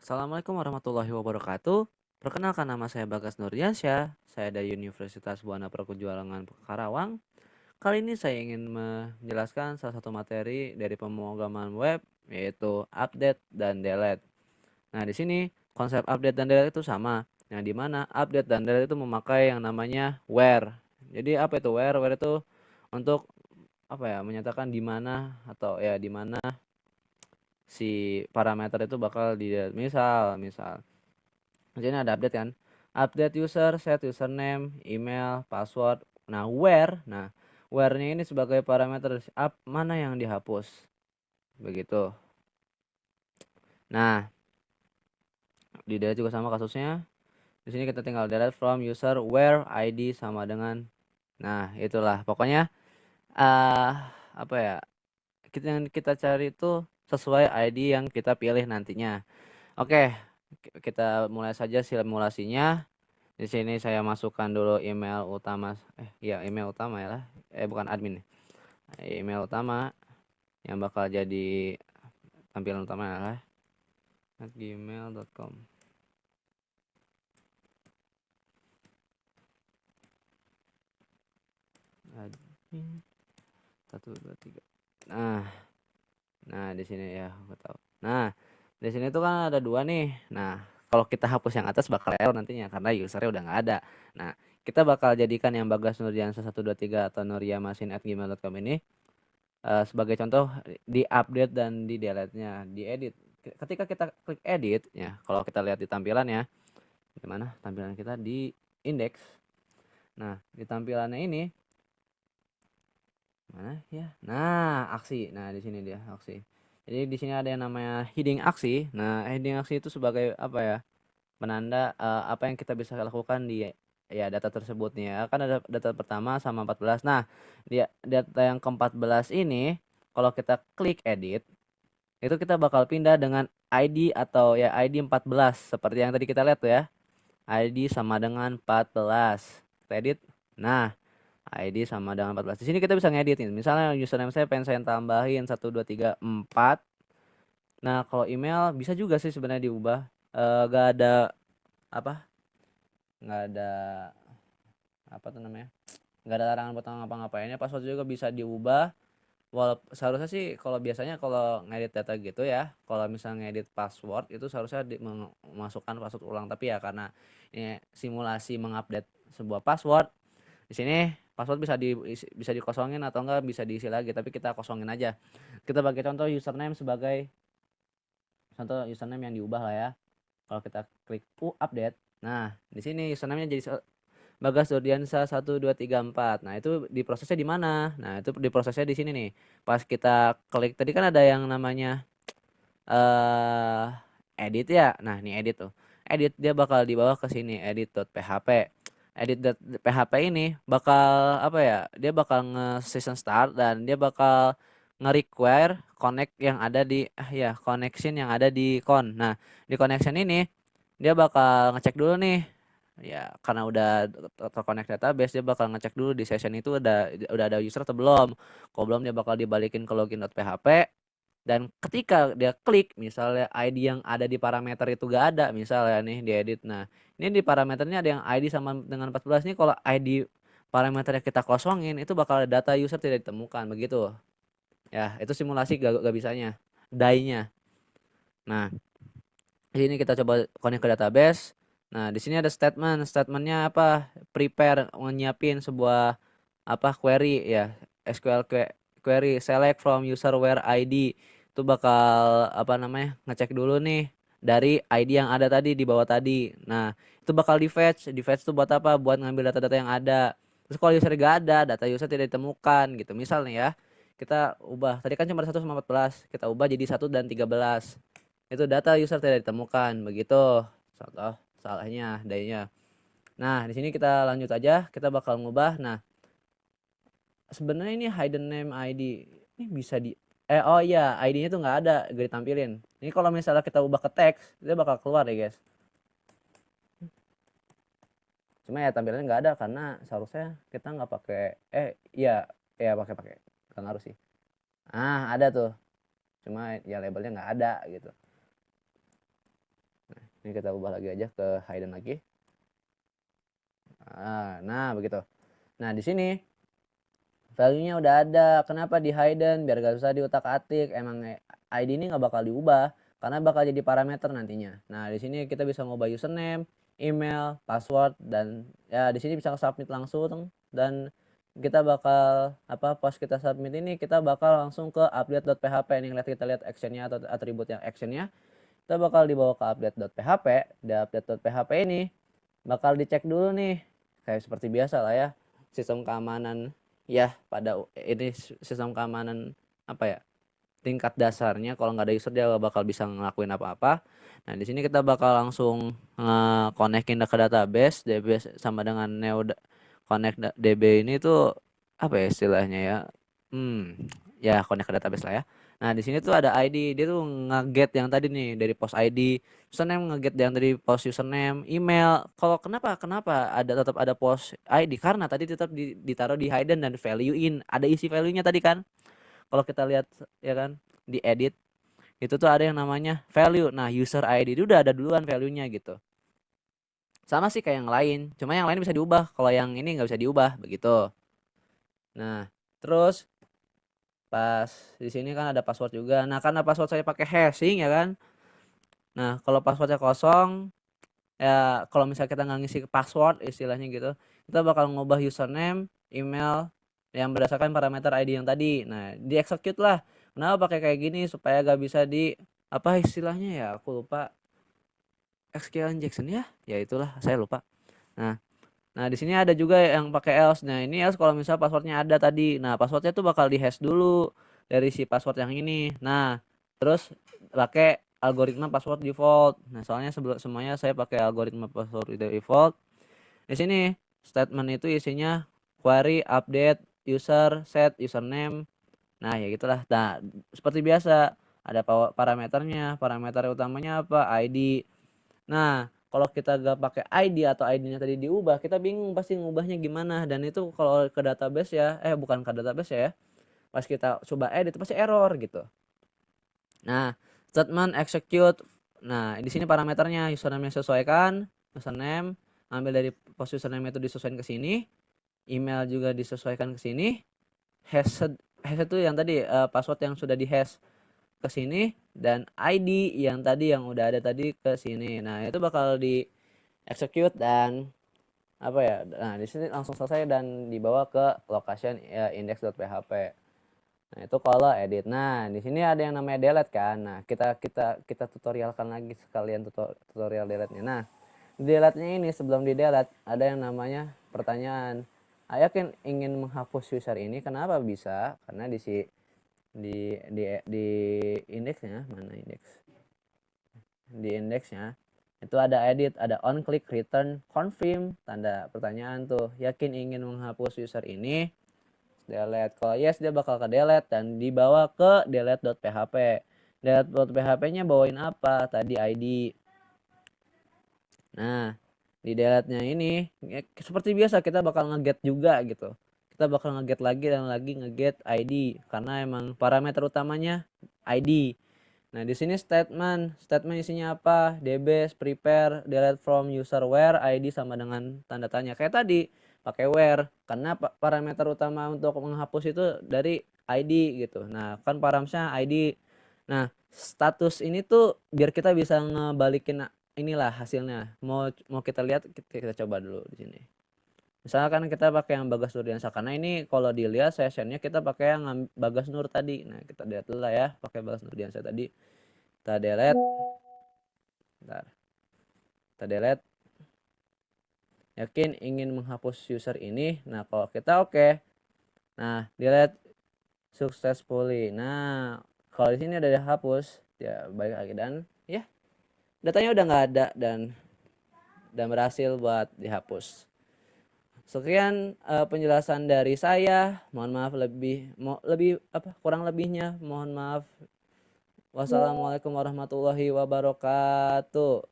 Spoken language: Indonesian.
Assalamualaikum warahmatullahi wabarakatuh. Perkenalkan nama saya Bagas Nurdiansyah. Saya dari Universitas Buana Perkujuangan Karawang. Kali ini saya ingin menjelaskan salah satu materi dari pemrograman web yaitu update dan delete. Nah, di sini konsep update dan delete itu sama. Yang di mana update dan delete itu memakai yang namanya where. Jadi apa itu where? Where itu untuk apa ya? Menyatakan di mana atau ya di mana si parameter itu bakal di misal di sini ada update kan. Update user, set username, email, password. Nah, where-nya ini sebagai parameter mana yang dihapus. Begitu. Nah, di delete juga sama kasusnya. Di sini kita tinggal delete from user where ID sama dengan, nah, itulah. Pokoknya apa ya? Yang kita cari itu sesuai ID yang kita pilih nantinya. Oke, kita mulai saja simulasinya. Di sini saya masukkan dulu email utama, email utama ya lah, bukan admin, email utama yang bakal jadi tampilan utama ya lah, gmail.com. Admin 123. Nah di sini ya aku tahu. Nah di sini tuh kan ada dua nih. Nah kalau kita hapus yang atas bakal error nantinya karena usernya udah nggak ada. Nah kita bakal jadikan yang Bagas Nurdiansyah 123 atau nuriamasin@gmail.com ini sebagai contoh di update dan di delete-nya, di edit. Ketika kita klik edit ya, kalau kita lihat di tampilan ya, di mana tampilan kita di index. Nah, di tampilannya ini mana ya? Nah, aksi. Nah, di sini dia aksi. Jadi di sini ada yang namanya heading aksi. Nah, heading aksi itu sebagai apa ya? Penanda apa yang kita bisa lakukan di ya data tersebut nih ya. Kan ada data pertama sama 14. Nah, dia data yang ke-14 ini kalau kita klik edit itu kita bakal pindah dengan ID atau ya ID 14 seperti yang tadi kita lihat tuh ya. ID sama dengan 14. Kita edit. Nah, ID sama dengan 14. Di sini kita bisa ngedit nih. Misalnya username saya pengen saya tambahin 1 2 3 4. Nah, kalau email bisa juga sih sebenarnya diubah. Gak ada apa? Nggak ada apa tuh namanya? Nggak ada larangan buat ngapa-ngapainnya. Password juga bisa diubah. Seharusnya sih kalau biasanya kalau ngedit data gitu ya, kalau misalnya ngedit password itu seharusnya memasukkan password ulang, tapi ya karena ini simulasi mengupdate sebuah password, di sini password bisa dikosongin atau enggak bisa diisi lagi, tapi kita kosongin aja. Kita pakai contoh username sebagai contoh username yang diubah lah ya. Kalau kita klik update, nah di sini username-nya jadi Bagas Nurdiansyah 1 2 3 4. Nah, itu diprosesnya di mana? Nah, itu diprosesnya di sini nih. Pas kita klik tadi kan ada yang namanya eh edit ya. Nah, ini edit tuh. Edit dia bakal dibawa ke sini edit.php. Edit.php ini bakal apa ya? Dia bakal nge-session start dan dia bakal nge-require connect yang ada di connection yang ada di con. Nah, di connection ini dia bakal ngecek dulu nih ya karena udah terkonek database, dia bakal ngecek dulu di session itu udah ada user atau belum. Kalau belum dia bakal dibalikin ke login.php, dan ketika dia klik misalnya ID yang ada di parameter itu gak ada misalnya nih diedit. Nah ini di parameternya ada yang ID sama dengan 14 nih, kalau ID parameternya kita kosongin itu bakal ada data user tidak ditemukan begitu ya. Itu simulasi gak bisanya die-nya. Nah di sini kita coba connect ke database. Nah, di sini ada statementnya apa? Prepare, nyiapin sebuah apa query ya, SQL query select from user where ID. Itu bakal apa namanya? Ngecek dulu nih dari ID yang ada tadi di bawah tadi. Nah, itu bakal di fetch itu buat apa? Buat ngambil data-data yang ada. Terus kalau user gak ada, data user tidak ditemukan gitu. Misal nih ya, kita ubah. Tadi kan cuma 1 sama 14, kita ubah jadi 1 dan 13. Itu data user tidak ditemukan begitu. Contoh salahnya dayanya. Nah, di sini kita lanjut aja, kita bakal ngubah. Nah, sebenarnya ini hidden name ID. Ini bisa oh iya, ID-nya tuh nggak ada, gak ditampilin. Ini kalau misalnya kita ubah ke teks, dia bakal keluar ya, guys. Cuma ya tampilannya nggak ada karena seharusnya kita nggak pakai iya, pakai. Nggak ngaruh sih. Ada tuh. Cuma ya labelnya nggak ada gitu. Ini kita ubah lagi aja ke hidden lagi. Nah begitu. Nah di sini value-nya udah ada. Kenapa di hidden? Biar gak susah diutak-atik. Emang ID ini nggak bakal diubah karena bakal jadi parameter nantinya. Nah di sini kita bisa ngubah username, email, password, dan ya di sini bisa submit langsung. Dan kita bakal pas kita submit ini kita bakal langsung ke update.php. Nih kita lihat actionnya atau atribut yang actionnya. Kita bakal dibawa ke update.php. Di update.php ini bakal dicek dulu nih, kayak seperti biasa lah ya, sistem keamanan ya. Pada ini sistem keamanan tingkat dasarnya. Kalau nggak ada user dia gak bakal bisa ngelakuin apa-apa. Nah di sini kita bakal langsung connectin ke database. DB sama dengan Neo Connect DB ini tuh istilahnya ya, ya connect ke database lah ya. Nah di sini tuh ada ID, dia tuh nge-get yang tadi nih dari post ID, username nge-get yang dari post username, email. Kalau kenapa tetap ada post ID, karena tadi tetap ditaruh di hidden dan value in, ada isi value-nya tadi kan. Kalau kita lihat ya kan di edit itu tuh ada yang namanya value. Nah user ID itu udah ada duluan value-nya gitu. Sama sih kayak yang lain, cuma yang lain bisa diubah, kalau yang ini nggak bisa diubah begitu. Nah terus pas di sini kan ada password juga. Nah karena password saya pakai hashing ya kan. Nah kalau passwordnya kosong ya, kalau misalnya kita nggak ngisi password istilahnya gitu, kita bakal ngubah username, email yang berdasarkan parameter ID yang tadi. Nah di execute lah. Kenapa pakai kayak gini? Supaya gak bisa di istilahnya ya, aku lupa, SQL injection ya itulah saya lupa. Nah di sini ada juga yang pakai else. Nah ini else kalau misalnya passwordnya ada tadi. Nah passwordnya tuh bakal dihash dulu dari si password yang ini. Nah terus pakai algoritma password default. Nah soalnya sebelum semuanya saya pakai algoritma password default. Di sini statement itu isinya query, update, user, set, username. Nah ya gitulah. Nah seperti biasa ada parameternya. Parameter utamanya apa? ID. Nah kalau kita gak pakai ID atau ID-nya tadi diubah, kita bingung pasti ngubahnya gimana. Dan itu kalau ke database ya, bukan ke database ya, pas kita coba edit pasti error gitu. Nah statement execute. Nah di sini parameternya username sesuaikan, username ambil dari post username itu disesuaikan ke sini, email juga disesuaikan ke sini, hash itu yang tadi password yang sudah di hash ke sini, dan ID yang tadi yang udah ada tadi ke sini. Nah itu bakal di execute dan nah di sini langsung selesai dan dibawa ke location ya, index.php. Nah itu kalau edit. Nah di sini ada yang namanya delete kan. Nah kita tutorialkan lagi sekalian tutorial delete-nya. Nah delete-nya ini sebelum di delete ada yang namanya pertanyaan. Yakin ingin menghapus user ini, kenapa bisa? Karena di indeksnya, mana indeks? Di indeksnya itu ada edit, ada on click, return, confirm, tanda pertanyaan tuh. Yakin ingin menghapus user ini, delete. Kalau yes dia bakal ke delete dan dibawa ke delete.php. Delete.php-nya bawain apa? Tadi ID. Nah di delete-nya ini ya, seperti biasa kita bakal nge-get juga gitu. Kita bakal nge-get lagi dan lagi nge-get ID karena emang parameter utamanya ID. Nah di sini statement isinya apa? dbs prepare delete from user where ID sama dengan tanda tanya kayak tadi, pakai where karena parameter utama untuk menghapus itu dari ID gitu. Nah kan paramsnya ID. Nah status ini tuh biar kita bisa ngebalikin inilah hasilnya. Mau kita lihat, kita coba dulu di sini. Misalkan kita pakai yang Bagas Nurdiansyah, karena ini kalau dilihat sessionnya kita pakai yang Bagas Nur tadi. Nah kita lihat dulu lah ya, pakai Bagas Nurdiansyah tadi. Kita delete. Bentar. Kita delete. Yakin ingin menghapus user ini. Nah kalau kita oke. Nah delete successfully. Nah kalau di sini udah dihapus, ya balik lagi dan ya datanya udah nggak ada dan berhasil buat dihapus. Sekian penjelasan dari saya. Mohon maaf kurang lebihnya mohon maaf. Wassalamualaikum warahmatullahi wabarakatuh.